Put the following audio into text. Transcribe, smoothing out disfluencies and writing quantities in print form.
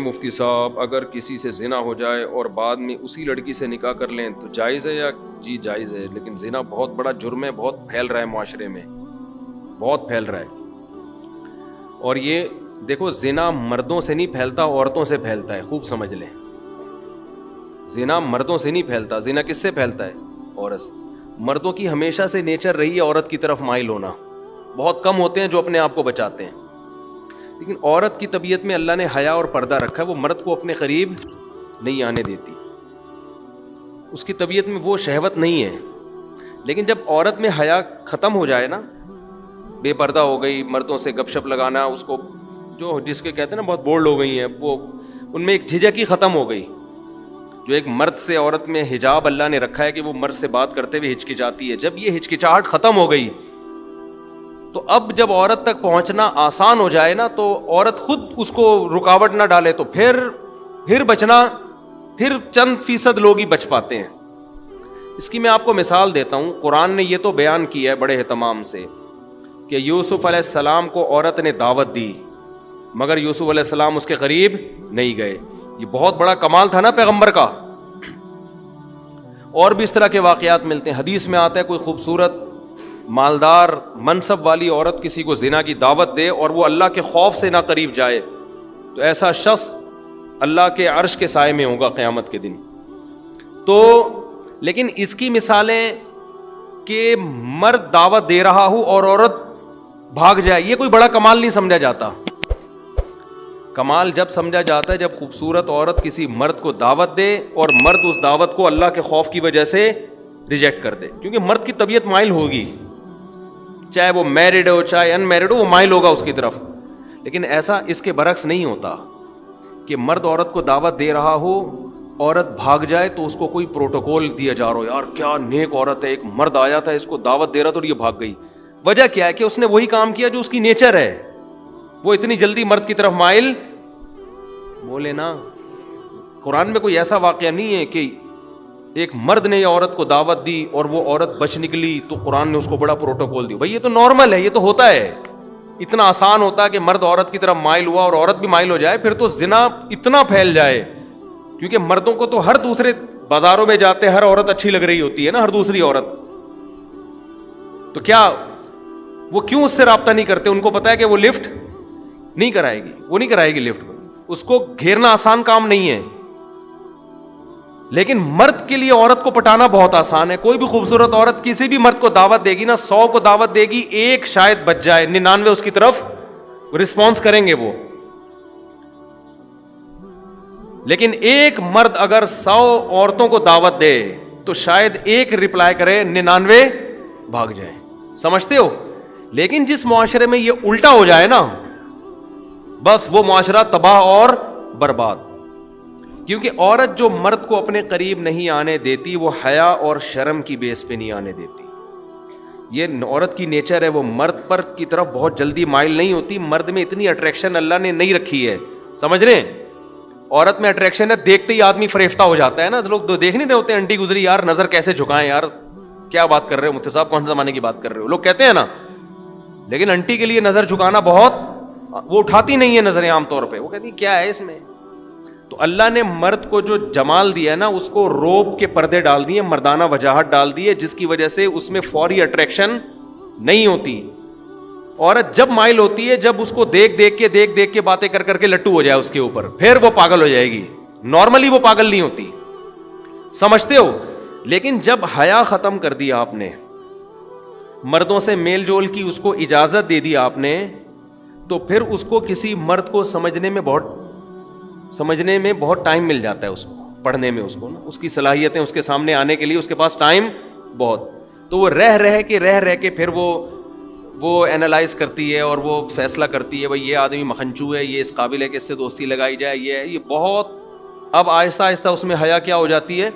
مفتی صاحب اگر کسی سے زنا ہو جائے اور بعد میں اسی لڑکی سے نکاح کر لیں تو جائز ہے یا؟ جی جائز ہے، لیکن زنا بہت بڑا جرم ہے، بہت پھیل رہا ہے معاشرے میں، بہت پھیل رہا ہے۔ اور یہ دیکھو زنا مردوں سے نہیں پھیلتا، عورتوں سے پھیلتا ہے، خوب سمجھ لیں۔ زنا مردوں سے نہیں پھیلتا، زنا کس سے پھیلتا ہے؟ عورت سے۔ مردوں کی ہمیشہ سے نیچر رہی ہے عورت کی طرف مائل ہونا، بہت کم ہوتے ہیں جو اپنے آپ کو بچاتے ہیں، لیکن عورت کی طبیعت میں اللہ نے حیا اور پردہ رکھا ہے، وہ مرد کو اپنے قریب نہیں آنے دیتی، اس کی طبیعت میں وہ شہوت نہیں ہے۔ لیکن جب عورت میں حیا ختم ہو جائے نا، بے پردہ ہو گئی، مردوں سے گپ شپ لگانا، اس کو جو جس کے کہتے ہیں نا بہت بولڈ ہو گئی ہیں، وہ ان میں ایک جھجک ہی ختم ہو گئی۔ جو ایک مرد سے عورت میں حجاب اللہ نے رکھا ہے کہ وہ مرد سے بات کرتے ہوئے ہچکچاتی ہے، جب یہ ہچکچاہٹ ختم ہو گئی تو اب جب عورت تک پہنچنا آسان ہو جائے نا، تو عورت خود اس کو رکاوٹ نہ ڈالے تو پھر بچنا، پھر چند فیصد لوگ ہی بچ پاتے ہیں۔ اس کی میں آپ کو مثال دیتا ہوں، قرآن نے یہ تو بیان کیا ہے بڑے اہتمام سے کہ یوسف علیہ السلام کو عورت نے دعوت دی مگر یوسف علیہ السلام اس کے قریب نہیں گئے، یہ بہت بڑا کمال تھا نا پیغمبر کا۔ اور بھی اس طرح کے واقعات ملتے ہیں، حدیث میں آتا ہے کوئی خوبصورت مالدار منصب والی عورت کسی کو زنا کی دعوت دے اور وہ اللہ کے خوف سے نہ قریب جائے تو ایسا شخص اللہ کے عرش کے سائے میں ہوگا قیامت کے دن۔ تو لیکن اس کی مثالیں کہ مرد دعوت دے رہا ہو اور عورت بھاگ جائے، یہ کوئی بڑا کمال نہیں سمجھا جاتا۔ کمال جب سمجھا جاتا ہے جب خوبصورت عورت کسی مرد کو دعوت دے اور مرد اس دعوت کو اللہ کے خوف کی وجہ سے ریجیکٹ کر دے، کیونکہ مرد کی طبیعت مائل ہوگی، چاہے وہ میرڈ ہو چاہے ان میرڈ ہو، وہ مائل ہوگا اس کی طرف۔ لیکن ایسا اس کے برعکس نہیں ہوتا کہ مرد عورت کو دعوت دے رہا ہو، عورت بھاگ جائے تو اس کو کوئی پروٹوکول دیا جا رہا ہو، یار کیا نیک عورت ہے، ایک مرد آیا تھا اس کو دعوت دے رہا تھا اور یہ بھاگ گئی۔ وجہ کیا ہے کہ اس نے وہی کام کیا جو اس کی نیچر ہے، وہ اتنی جلدی مرد کی طرف مائل بولے نا۔ قرآن میں کوئی ایسا واقعہ نہیں ہے کہ ایک مرد نے یہ عورت کو دعوت دی اور وہ عورت بچ نکلی تو قرآن نے اس کو بڑا پروٹوکول دی۔ بھائی یہ تو نارمل ہے، یہ تو ہوتا ہے، اتنا آسان ہوتا ہے کہ مرد عورت کی طرف مائل ہوا اور عورت بھی مائل ہو جائے، پھر تو زنا اتنا پھیل جائے، کیونکہ مردوں کو تو ہر دوسرے بازاروں میں جاتے ہر عورت اچھی لگ رہی ہوتی ہے نا، ہر دوسری عورت، تو کیا وہ کیوں اس سے رابطہ نہیں کرتے؟ ان کو پتا ہے کہ وہ لفٹ نہیں کرائے گی، وہ نہیں کرائے گی لفٹ، اس کو گھیرنا آسان کام نہیں ہے۔ لیکن مرد کے لیے عورت کو پٹانا بہت آسان ہے۔ کوئی بھی خوبصورت عورت کسی بھی مرد کو دعوت دے گی نا، 100 کو دعوت دے گی، ایک شاید بچ جائے، 99 اس کی طرف رسپانس کریں گے وہ۔ لیکن ایک مرد اگر 100 عورتوں کو دعوت دے تو شاید ایک رپلائی کرے، 99 بھاگ جائیں۔ سمجھتے ہو؟ لیکن جس معاشرے میں یہ الٹا ہو جائے نا، بس وہ معاشرہ تباہ اور برباد، کیونکہ عورت جو مرد کو اپنے قریب نہیں آنے دیتی وہ حیا اور شرم کی بیس پہ نہیں آنے دیتی۔ یہ عورت کی نیچر ہے، وہ مرد پر کی طرف بہت جلدی مائل نہیں ہوتی، مرد میں اتنی اٹریکشن اللہ نے نہیں رکھی ہے، سمجھ رہے ہیں؟ عورت میں اٹریکشن ہے، دیکھتے ہی آدمی فریفتہ ہو جاتا ہے نا، لوگ دیکھ نہیں رہے ہوتے انٹی گزری، یار نظر کیسے جھکائیں، یار کیا بات کر رہے ہو مفتی صاحب، کون سے زمانے کی بات کر رہے ہو، لوگ کہتے ہیں نا۔ لیکن انٹی کے لیے نظر جھکانا بہت، وہ اٹھاتی نہیں ہے نظریں عام طور پہ، وہ کہتی کیا ہے اس میں۔ تو اللہ نے مرد کو جو جمال دیا ہے نا، اس کو روب کے پردے ڈال دیے، مردانہ وجاہت ڈال دی ہے، جس کی وجہ سے اس میں فوری اٹریکشن نہیں ہوتی۔ عورت جب مائل ہوتی ہے جب اس کو دیکھ دیکھ کے باتیں کر کے لٹو ہو جائے اس کے اوپر، پھر وہ پاگل ہو جائے گی، نارملی وہ پاگل نہیں ہوتی، سمجھتے ہو؟ لیکن جب حیا ختم کر دیا آپ نے، مردوں سے میل جول کی اس کو اجازت دے دی آپ نے، تو پھر اس کو کسی مرد کو سمجھنے میں بہت ٹائم مل جاتا ہے، اس کو پڑھنے میں، اس کو نا اس کی صلاحیتیں اس کے سامنے آنے کے لیے اس کے پاس ٹائم بہت، تو وہ رہ کے پھر وہ اینالائز کرتی ہے اور وہ فیصلہ کرتی ہے بھائی یہ آدمی مکھنچو ہے، یہ اس قابل ہے کہ اس سے دوستی لگائی جائے، یہ بہت اب آہستہ آہستہ اس میں حیا کیا ہو جاتی ہے،